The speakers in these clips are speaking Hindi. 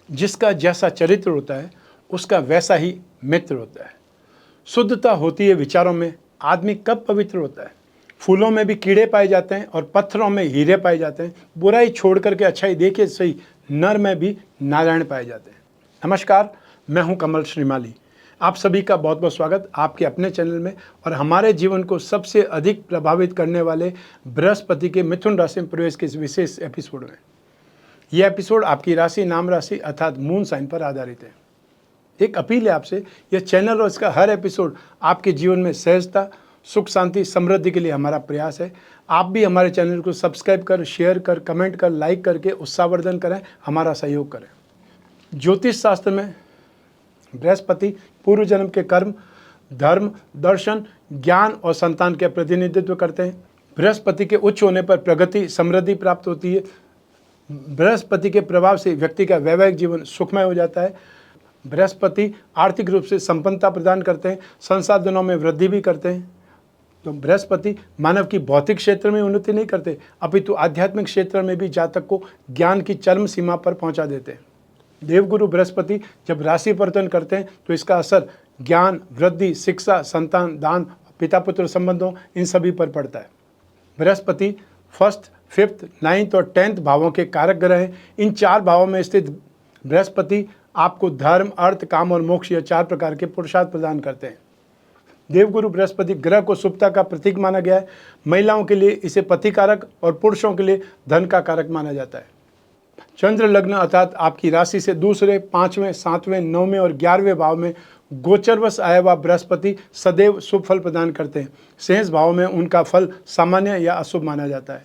जिसका जैसा चरित्र होता है उसका वैसा ही मित्र होता है। शुद्धता होती है विचारों में, आदमी कब पवित्र होता है। फूलों में भी कीड़े पाए जाते हैं और पत्थरों में हीरे पाए जाते हैं। बुराई छोड़ करके अच्छाई देखिए सही, नर में भी नारायण पाए जाते हैं। नमस्कार, मैं हूं कमल श्रीमाली। आप सभी का बहुत बहुत स्वागत आपके अपने चैनल में और हमारे जीवन को सबसे अधिक प्रभावित करने वाले बृहस्पति के मिथुन राशि में प्रवेश के इस विशेष एपिसोड में। यह एपिसोड आपकी राशि, नाम राशि अर्थात मून साइन पर आधारित है। एक अपील है आपसे, यह चैनल और इसका हर एपिसोड आपके जीवन में सहजता, सुख, शांति, समृद्धि के लिए हमारा प्रयास है। आप भी हमारे चैनल को सब्सक्राइब कर, शेयर कर, कमेंट कर, लाइक करके उत्साहवर्धन करें, हमारा सहयोग करें। ज्योतिष शास्त्र में बृहस्पति पूर्व जन्म के कर्म, धर्म, दर्शन, ज्ञान और संतान के प्रतिनिधित्व करते हैं। बृहस्पति के उच्च होने पर प्रगति, समृद्धि प्राप्त होती है। बृहस्पति के प्रभाव से व्यक्ति का वैवाहिक जीवन सुखमय हो जाता है। बृहस्पति आर्थिक रूप से संपन्नता प्रदान करते हैं, संसाधनों में वृद्धि भी करते हैं। तो बृहस्पति मानव की भौतिक क्षेत्र में उन्नति नहीं करते, अपितु आध्यात्मिक क्षेत्र में भी जातक को ज्ञान की चरम सीमा पर पहुंचा देते हैं। देवगुरु बृहस्पति जब राशि परिवर्तन करते हैं तो इसका असर ज्ञान, वृद्धि, शिक्षा, संतान, दान, पिता पुत्र संबंधों, इन सभी पर पड़ता है। बृहस्पति फर्स्ट, फिफ्थ, नाइन्थ और 10th भावों के कारक ग्रह हैं। इन 4 भावों में स्थित बृहस्पति आपको धर्म, अर्थ, काम और मोक्ष, यह 4 प्रकार के पुरुषार्थ प्रदान करते हैं। देवगुरु बृहस्पति ग्रह को शुभता का प्रतीक माना गया है। महिलाओं के लिए इसे पति कारक और पुरुषों के लिए धन का कारक माना जाता है। चंद्र लग्न अर्थात आपकी राशि से दूसरे, 5वें, 7वें, 9वें और 11वें भाव में गोचरवश आया हुआ बृहस्पति सदैव शुभ फल प्रदान करते हैं। शेष भाव में उनका फल सामान्य या अशुभ माना जाता है।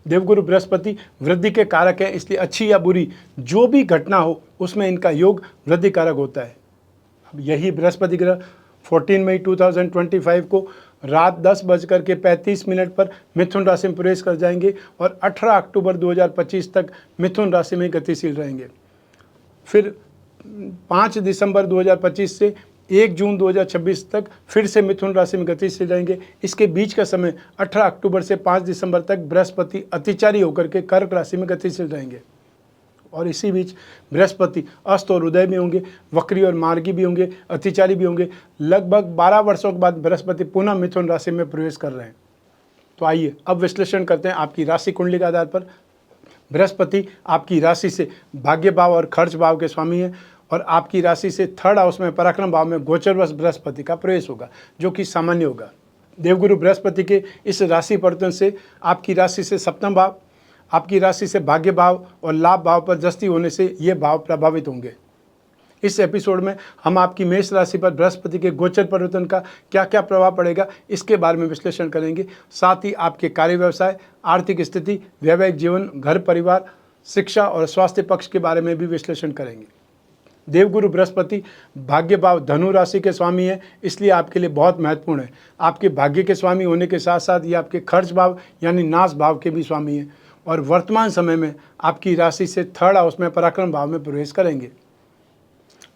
देवगुरु बृहस्पति वृद्धि के कारक हैं, इसलिए अच्छी या बुरी जो भी घटना हो उसमें इनका योग वृद्धि कारक होता है। अब यही बृहस्पति ग्रह 14 मई 2025 को रात 10:35 पर मिथुन राशि में प्रवेश कर जाएंगे और 18 अक्टूबर 2025 तक मिथुन राशि में गतिशील रहेंगे। फिर 5 दिसंबर 2025 से 1 जून 2026 तक फिर से मिथुन राशि में गतिशील रहेंगे। इसके बीच का समय 18 अक्टूबर से 5 दिसंबर तक बृहस्पति अतिचारी होकर के कर्क राशि में गतिशील रहेंगे। और इसी बीच बृहस्पति अस्त और उदय भी होंगे, वक्री और मार्गी भी होंगे, अतिचारी भी होंगे। लगभग 12 वर्षों के बाद बृहस्पति पुनः मिथुन राशि में प्रवेश कर रहे हैं। तो आइए अब विश्लेषण करते हैं आपकी राशि कुंडली के आधार पर। बृहस्पति आपकी राशि से भाग्य भाव और खर्च भाव के स्वामी हैं और आपकी राशि से 3rd हाउस में पराक्रम भाव में गोचरवश बृहस्पति का प्रवेश होगा, जो कि सामान्य होगा। देवगुरु बृहस्पति के इस राशि परिवर्तन से आपकी राशि से 7वां भाव, आपकी राशि से भाग्य भाव और लाभ भाव पर दृष्टि होने से ये भाव प्रभावित होंगे। इस एपिसोड में हम आपकी मेष राशि पर बृहस्पति के गोचर परिवर्तन का क्या क्या प्रभाव पड़ेगा इसके बारे में विश्लेषण करेंगे। साथ ही आपके कार्य व्यवसाय, आर्थिक स्थिति, वैवाहिक जीवन, घर परिवार, शिक्षा और स्वास्थ्य पक्ष के बारे में भी विश्लेषण करेंगे। देवगुरु बृहस्पति भाग्य भाव धनु राशि के स्वामी है, इसलिए आपके लिए बहुत महत्वपूर्ण है। आपके भाग्य के स्वामी होने के साथ साथ ये आपके खर्च भाव यानी नाश भाव के भी स्वामी हैं और वर्तमान समय में आपकी राशि से 3rd हाउस में पराक्रम भाव में प्रवेश करेंगे।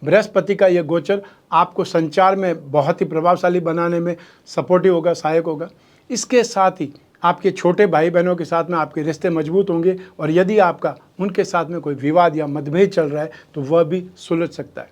बृहस्पति का यह गोचर आपको संचार में बहुत ही प्रभावशाली बनाने में सपोर्टिव होगा, सहायक होगा। इसके साथ ही आपके छोटे भाई बहनों के साथ में आपके रिश्ते मजबूत होंगे और यदि आपका उनके साथ में कोई विवाद या मतभेद चल रहा है तो वह भी सुलझ सकता है।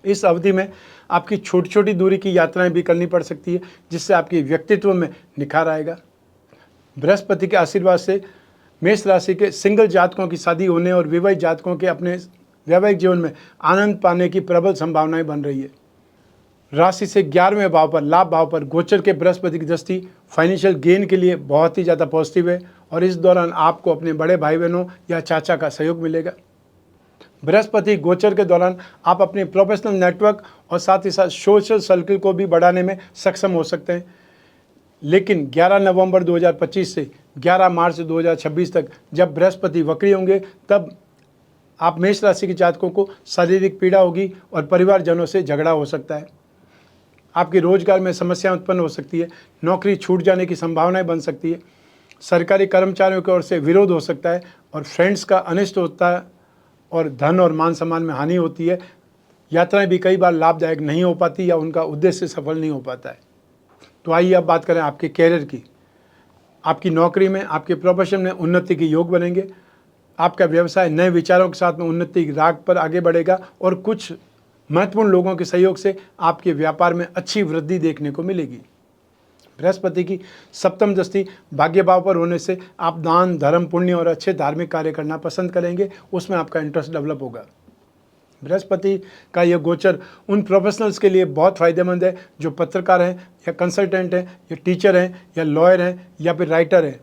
इस अवधि में आपकी छोटी छोटी दूरी की यात्राएं भी करनी पड़ सकती है, जिससे आपके व्यक्तित्व में निखार आएगा। बृहस्पति के आशीर्वाद से मेष राशि के सिंगल जातकों की शादी होने और विवाहित जातकों के अपने वैवाहिक जीवन में आनंद पाने की प्रबल संभावनाएं बन रही है। राशि से 11वें भाव पर लाभ भाव पर गोचर के बृहस्पति की दृष्टि फाइनेंशियल गेन के लिए बहुत ही ज़्यादा पॉजिटिव है और इस दौरान आपको अपने बड़े भाई बहनों या चाचा का सहयोग मिलेगा। बृहस्पति गोचर के दौरान आप अपने प्रोफेशनल नेटवर्क और साथ ही साथ सोशल सर्कल को भी बढ़ाने में सक्षम हो सकते हैं। लेकिन 11 नवंबर 2025 से 11 मार्च 2026 तक जब बृहस्पति वक्री होंगे तब आप मेष राशि के जातकों को शारीरिक पीड़ा होगी और परिवारजनों से झगड़ा हो सकता है। आपके रोजगार में समस्याएं उत्पन्न हो सकती है, नौकरी छूट जाने की संभावनाएं बन सकती है, सरकारी कर्मचारियों की ओर से विरोध हो सकता है और फ्रेंड्स का अनिष्ट होता है और धन और मान सम्मान में हानि होती है। यात्राएं भी कई बार लाभदायक नहीं हो पाती या उनका उद्देश्य सफल नहीं हो पाता है। तो आइए अब बात करें आपके कैरियर की। आपकी नौकरी में, आपके प्रोफेशन में उन्नति के योग बनेंगे। आपका व्यवसाय नए विचारों के साथ में उन्नति राग पर आगे बढ़ेगा और कुछ महत्वपूर्ण लोगों के सहयोग से आपके व्यापार में अच्छी वृद्धि देखने को मिलेगी। बृहस्पति की सप्तम दृष्टि भाग्य भाव पर होने से आप दान, धर्म, पुण्य और अच्छे धार्मिक कार्य करना पसंद करेंगे, उसमें आपका इंटरेस्ट डेवलप होगा। बृहस्पति का यह गोचर उन प्रोफेशनल्स के लिए बहुत फ़ायदेमंद है जो पत्रकार हैं या कंसल्टेंट हैं या टीचर हैं या लॉयर हैं या फिर राइटर हैं।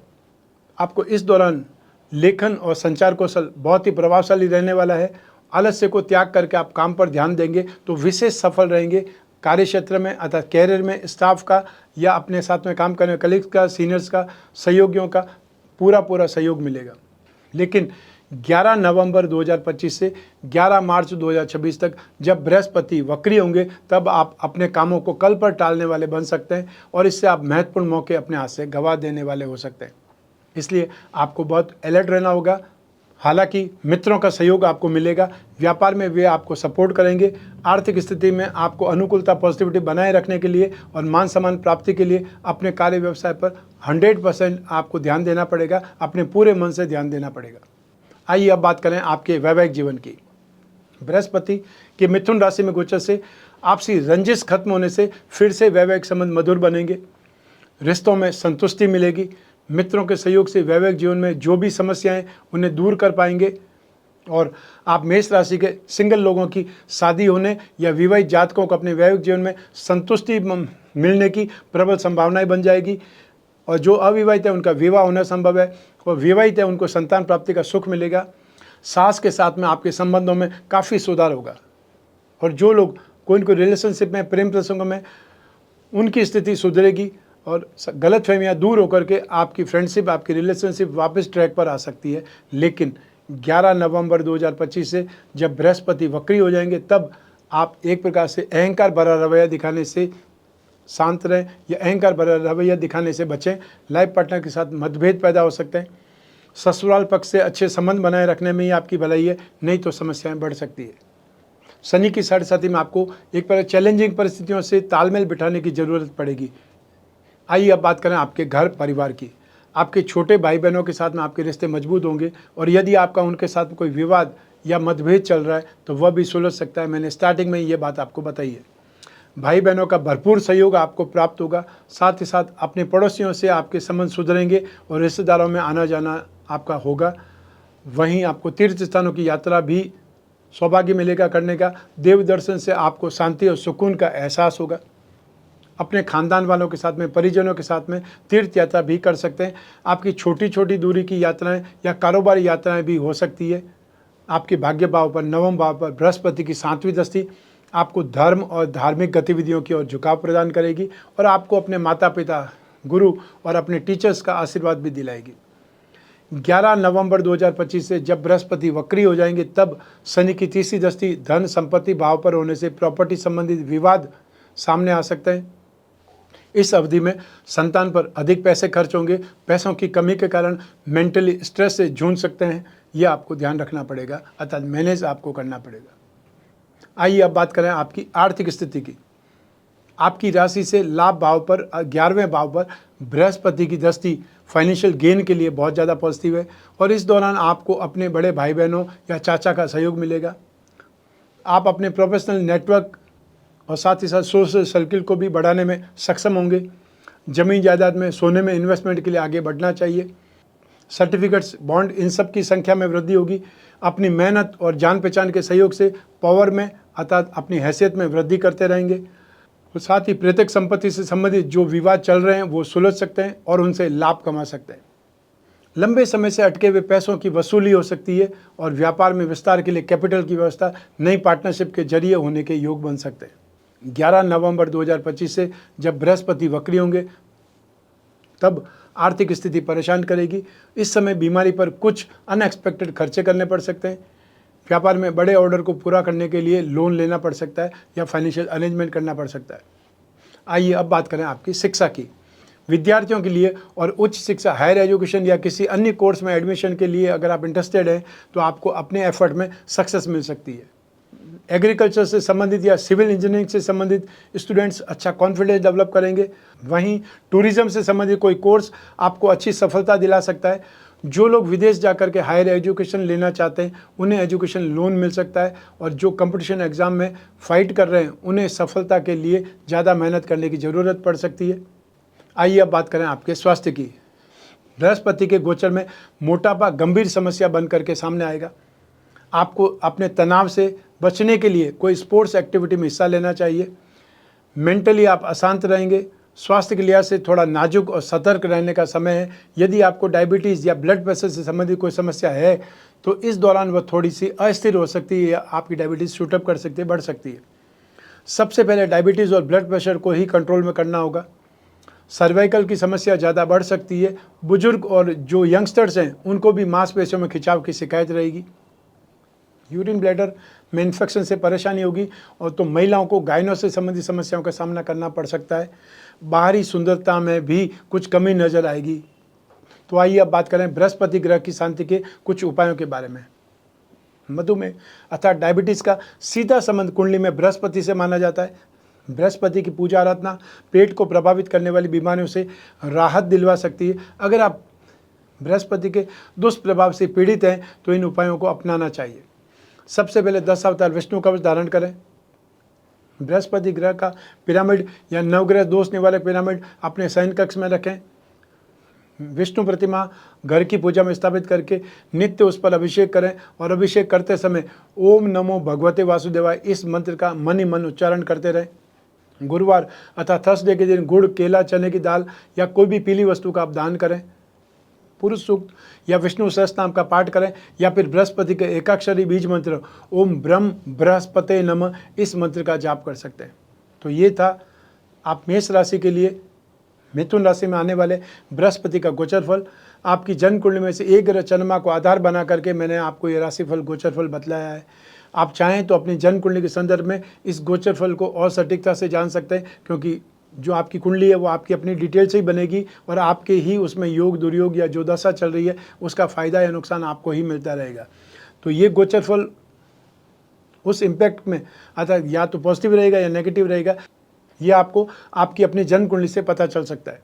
आपको इस दौरान लेखन और संचार कौशल बहुत ही प्रभावशाली रहने वाला है। आलस्य को त्याग करके आप काम पर ध्यान देंगे तो विशेष सफल रहेंगे। कार्य क्षेत्र में अर्थात कैरियर में स्टाफ का या अपने साथ में काम करने कलीग्स का, सीनियर्स का, सहयोगियों का पूरा सहयोग मिलेगा। लेकिन 11 नवंबर 2025 से 11 मार्च 2026 तक जब बृहस्पति वक्री होंगे तब आप अपने कामों को कल पर टालने वाले बन सकते हैं और इससे आप महत्वपूर्ण मौके अपने हाथ से गंवा देने वाले हो सकते हैं। इसलिए आपको बहुत अलर्ट रहना होगा। हालांकि मित्रों का सहयोग आपको मिलेगा, व्यापार में वे आपको सपोर्ट करेंगे। आर्थिक स्थिति में आपको अनुकूलता, पॉजिटिविटी बनाए रखने के लिए और मान सम्मान प्राप्ति के लिए अपने कार्य व्यवसाय पर 100% आपको ध्यान देना पड़ेगा, अपने पूरे मन से ध्यान देना पड़ेगा। आइए अब बात करें आपके वैवाहिक जीवन की। बृहस्पति के मिथुन राशि में गोचर से आपसी रंजिश खत्म होने से फिर से वैवाहिक संबंध मधुर बनेंगे, रिश्तों में संतुष्टि मिलेगी। मित्रों के सहयोग से वैवाहिक जीवन में जो भी समस्याएं उन्हें दूर कर पाएंगे और आप मेष राशि के सिंगल लोगों की शादी होने या विवाहित जातकों को अपने वैवाहिक जीवन में संतुष्टि मिलने की प्रबल संभावनाएं बन जाएगी और जो अविवाहित है उनका विवाह होना संभव है और विवाहित है उनको संतान प्राप्ति का सुख मिलेगा। सास के साथ में आपके संबंधों में काफ़ी सुधार होगा और जो लोग कोई न कोई रिलेशनशिप में, प्रेम प्रसंगों में, उनकी स्थिति सुधरेगी और गलतफहमियां दूर होकर के आपकी फ्रेंडशिप, आपकी रिलेशनशिप वापस ट्रैक पर आ सकती है। लेकिन 11 नवंबर 2025 से जब बृहस्पति वक्री हो जाएंगे तब आप एक प्रकार से अहंकार भरा रवैया दिखाने से शांत रहें या अहंकार भरा रवैया दिखाने से बचें। लाइफ पार्टनर के साथ मतभेद पैदा हो सकते हैं। ससुराल पक्ष से अच्छे संबंध बनाए रखने में ही आपकी भलाई है, नहीं तो समस्याएं बढ़ सकती है। शनि की साढ़े साथी में आपको एक प्रकार चैलेंजिंग परिस्थितियों से तालमेल बिठाने की ज़रूरत पड़ेगी। आइए अब बात करें आपके घर परिवार की। आपके छोटे भाई बहनों के साथ में आपके रिश्ते मजबूत होंगे और यदि आपका उनके साथ कोई विवाद या मतभेद चल रहा है तो वह भी सुलझ सकता है। मैंने स्टार्टिंग में ये बात आपको बताई है। भाई बहनों का भरपूर सहयोग आपको प्राप्त होगा। साथ ही साथ अपने पड़ोसियों से आपके संबंध सुधरेंगे और रिश्तेदारों में आना जाना आपका होगा। वहीं आपको तीर्थ स्थानों की यात्रा भी सौभाग्य मिलेगा करने का। देव दर्शन से आपको शांति और सुकून का एहसास होगा। अपने खानदान वालों के साथ में, परिजनों के साथ में तीर्थ यात्रा भी कर सकते हैं। आपकी छोटी छोटी दूरी की यात्राएं या कारोबारी यात्राएं भी हो सकती है। आपके भाग्य भाव पर, नवम भाव पर बृहस्पति की 7वीं दृष्टि आपको धर्म और धार्मिक गतिविधियों की ओर झुकाव प्रदान करेगी और आपको अपने माता पिता, गुरु और अपने टीचर्स का आशीर्वाद भी दिलाएगी। 11 नवंबर 2025 से जब बृहस्पति वक्री हो जाएंगे तब शनि की 3री दृष्टि धन संपत्ति भाव पर होने से प्रॉपर्टी संबंधित विवाद सामने आ सकते हैं। इस अवधि में संतान पर अधिक पैसे खर्च होंगे। पैसों की कमी के कारण मेंटली स्ट्रेस से जूझ सकते हैं, यह आपको ध्यान रखना पड़ेगा, अर्थात मैनेज आपको करना पड़ेगा। आइए अब बात करें आपकी आर्थिक स्थिति की। आपकी राशि से लाभ भाव पर 11वें भाव पर बृहस्पति की दृष्टि फाइनेंशियल गेन के लिए बहुत ज़्यादा पॉजिटिव है और इस दौरान आपको अपने बड़े भाई बहनों या चाचा का सहयोग मिलेगा। आप अपने प्रोफेशनल नेटवर्क और साथ ही साथ सोशल सर्किल को भी बढ़ाने में सक्षम होंगे। जमीन जायदाद में, सोने में इन्वेस्टमेंट के लिए आगे बढ़ना चाहिए। सर्टिफिकेट्स, बॉन्ड, इन सब की संख्या में वृद्धि होगी। अपनी मेहनत और जान पहचान के सहयोग से पावर में अर्थात अपनी हैसियत में वृद्धि करते रहेंगे। और साथ ही प्रत्येक संपत्ति से संबंधित जो विवाद चल रहे हैं वो सुलझ सकते हैं और उनसे लाभ कमा सकते हैं। लंबे समय से अटके हुए पैसों की वसूली हो सकती है और व्यापार में विस्तार के लिए कैपिटल की व्यवस्था नई पार्टनरशिप के जरिए होने के योग बन सकते हैं। 11 नवंबर 2025 से जब बृहस्पति वक्री होंगे तब आर्थिक स्थिति परेशान करेगी। इस समय बीमारी पर कुछ अनएक्सपेक्टेड खर्चे करने पड़ सकते हैं। व्यापार में बड़े ऑर्डर को पूरा करने के लिए लोन लेना पड़ सकता है या फाइनेंशियल अरेंजमेंट करना पड़ सकता है। आइए अब बात करें आपकी शिक्षा की। विद्यार्थियों के लिए और उच्च शिक्षा, हायर एजुकेशन या किसी अन्य कोर्स में एडमिशन के लिए अगर आप इंटरेस्टेड हैं तो आपको अपने एफर्ट में सक्सेस मिल सकती है। एग्रीकल्चर से संबंधित या सिविल इंजीनियरिंग से संबंधित स्टूडेंट्स अच्छा कॉन्फिडेंस डेवलप करेंगे। वहीं टूरिज्म से संबंधित कोई कोर्स आपको अच्छी सफलता दिला सकता है। जो लोग विदेश जाकर के हायर एजुकेशन लेना चाहते हैं उन्हें एजुकेशन लोन मिल सकता है, और जो कंपटीशन एग्ज़ाम में फ़ाइट कर रहे हैं उन्हें सफलता के लिए ज़्यादा मेहनत करने की ज़रूरत पड़ सकती है। आइए अब बात करें आपके स्वास्थ्य की। बृहस्पति के गोचर में मोटापा गंभीर समस्या बन करके सामने आएगा। आपको अपने तनाव से बचने के लिए कोई स्पोर्ट्स एक्टिविटी में हिस्सा लेना चाहिए। मेंटली आप अशांत रहेंगे। स्वास्थ्य के लिहाज से थोड़ा नाजुक और सतर्क रहने का समय है। यदि आपको डायबिटीज़ या ब्लड प्रेशर से संबंधित कोई समस्या है तो इस दौरान वह थोड़ी सी अस्थिर हो सकती है या आपकी डायबिटीज़ शूटअप कर सकती है, बढ़ सकती है। सबसे पहले डायबिटीज़ और ब्लड प्रेशर को ही कंट्रोल में करना होगा। सर्वाइकल की समस्या ज़्यादा बढ़ सकती है। बुजुर्ग और जो यंगस्टर्स हैं उनको भी मांसपेशियों में खिंचाव की शिकायत रहेगी। यूरिन ब्लैडर में इन्फेक्शन से परेशानी होगी, और तो महिलाओं को गायनों से संबंधित समस्याओं का सामना करना पड़ सकता है। बाहरी सुंदरता में भी कुछ कमी नजर आएगी। तो आइए अब बात करें बृहस्पति ग्रह की शांति के कुछ उपायों के बारे में। मधुमेह अर्थात डायबिटीज़ का सीधा संबंध कुंडली में बृहस्पति से माना जाता है। बृहस्पति की पूजा आराधना पेट को प्रभावित करने वाली बीमारियों से राहत दिलवा सकती है। अगर आप बृहस्पति के दुष्प्रभाव से पीड़ित हैं तो इन उपायों को अपनाना चाहिए। सबसे पहले 10 अवतार विष्णु कवच धारण करें। बृहस्पति ग्रह का पिरामिड या नवग्रह दोष निवारक पिरामिड अपने शयन कक्ष में रखें। विष्णु प्रतिमा घर की पूजा में स्थापित करके नित्य उस पर अभिषेक करें, और अभिषेक करते समय ओम नमो भगवते वासुदेवाय इस मंत्र का मन ही मन उच्चारण करते रहें। गुरुवार अर्थात थर्सडे के दिन गुड़, केला, चने की दाल या कोई भी पीली वस्तु का आप दान करें। पुरुष सूक्त या विष्णु सहस्त्र नाम का पाठ करें, या फिर बृहस्पति के एकाक्षरी बीज मंत्र ओम ब्रह्म बृहस्पते नमः इस मंत्र का जाप कर सकते हैं। तो ये था आप मेष राशि के लिए मिथुन राशि में आने वाले बृहस्पति का गोचर फल। आपकी जन्म कुंडली में से एक ग्रह चंद्रमा को आधार बना करके मैंने आपको ये राशिफल गोचर फल बतलाया है। आप चाहें तो अपनी जन्म कुंडली के संदर्भ में इस गोचर फल को और सटीकता से जान सकते हैं, क्योंकि जो आपकी कुंडली है वो आपकी अपनी डिटेल से ही बनेगी, और आपके ही उसमें योग दुर्योग या जो दशा चल रही है उसका फ़ायदा या नुकसान आपको ही मिलता रहेगा। तो ये गोचर फल उस इम्पैक्ट में अर्थात या तो पॉजिटिव रहेगा या नेगेटिव रहेगा, ये आपको आपकी अपनी जन्म कुंडली से पता चल सकता है।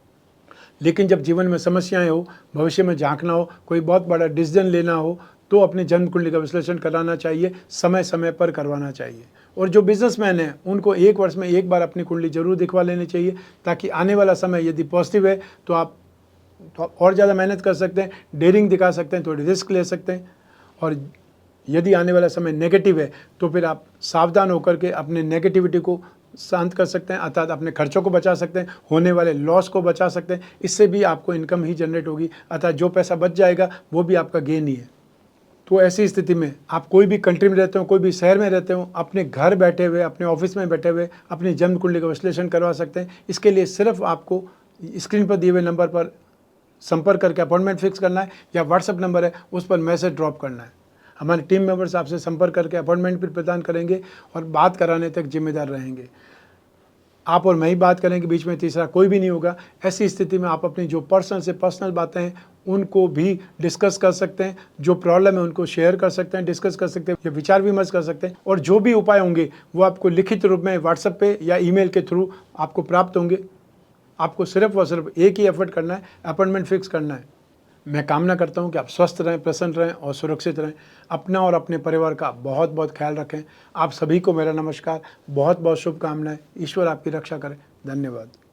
लेकिन जब जीवन में समस्याएं हो, भविष्य में झांकना हो, कोई बहुत बड़ा डिसीजन लेना हो, तो अपनी जन्म कुंडली का विश्लेषण कराना चाहिए, समय समय पर करवाना चाहिए। और जो बिजनेसमैन हैं उनको 1 वर्ष में एक बार अपनी कुंडली जरूर दिखवा लेनी चाहिए, ताकि आने वाला समय यदि पॉजिटिव है तो आप और ज़्यादा मेहनत कर सकते हैं, डेयरिंग दिखा सकते हैं, थोड़ी रिस्क ले सकते हैं। और यदि आने वाला समय नेगेटिव है तो फिर आप सावधान होकर के अपने नेगेटिविटी को शांत कर सकते हैं, अर्थात अपने खर्चों को बचा सकते हैं, होने वाले लॉस को बचा सकते हैं। इससे भी आपको इनकम ही जनरेट होगी, अर्थात जो पैसा बच जाएगा वो भी आपका गेन ही है। तो ऐसी स्थिति में आप कोई भी कंट्री में रहते हो, कोई भी शहर में रहते हो, अपने घर बैठे हुए, अपने ऑफिस में बैठे हुए अपनी जन्म कुंडली का विश्लेषण करवा सकते हैं। इसके लिए सिर्फ आपको स्क्रीन पर दिए हुए नंबर पर संपर्क करके अपॉइंटमेंट फिक्स करना है, या व्हाट्सएप नंबर है उस पर मैसेज ड्रॉप करना है। हमारे टीम मेंबर्स आपसे संपर्क करके अपॉइंटमेंट भी प्रदान करेंगे और बात कराने तक जिम्मेदार रहेंगे। आप और मैं ही बात करेंगे, बीच में तीसरा कोई भी नहीं होगा। ऐसी स्थिति में आप अपनी जो पर्सनल से पर्सनल बातें हैं उनको भी डिस्कस कर सकते हैं, जो प्रॉब्लम है उनको शेयर कर सकते हैं, डिस्कस कर सकते हैं, विचार विमर्श कर सकते हैं, और जो भी उपाय होंगे वो आपको लिखित रूप में व्हाट्सएप पे या ईमेल के थ्रू आपको प्राप्त होंगे। आपको सिर्फ और सिर्फ एक ही एफर्ट करना है, अपॉइंटमेंट फिक्स करना है। मैं कामना करता हूं कि आप स्वस्थ रहें, प्रसन्न रहें और सुरक्षित रहें। अपना और अपने परिवार का बहुत बहुत ख्याल रखें। आप सभी को मेरा नमस्कार, बहुत बहुत शुभकामनाएं। ईश्वर आपकी रक्षा करें। धन्यवाद।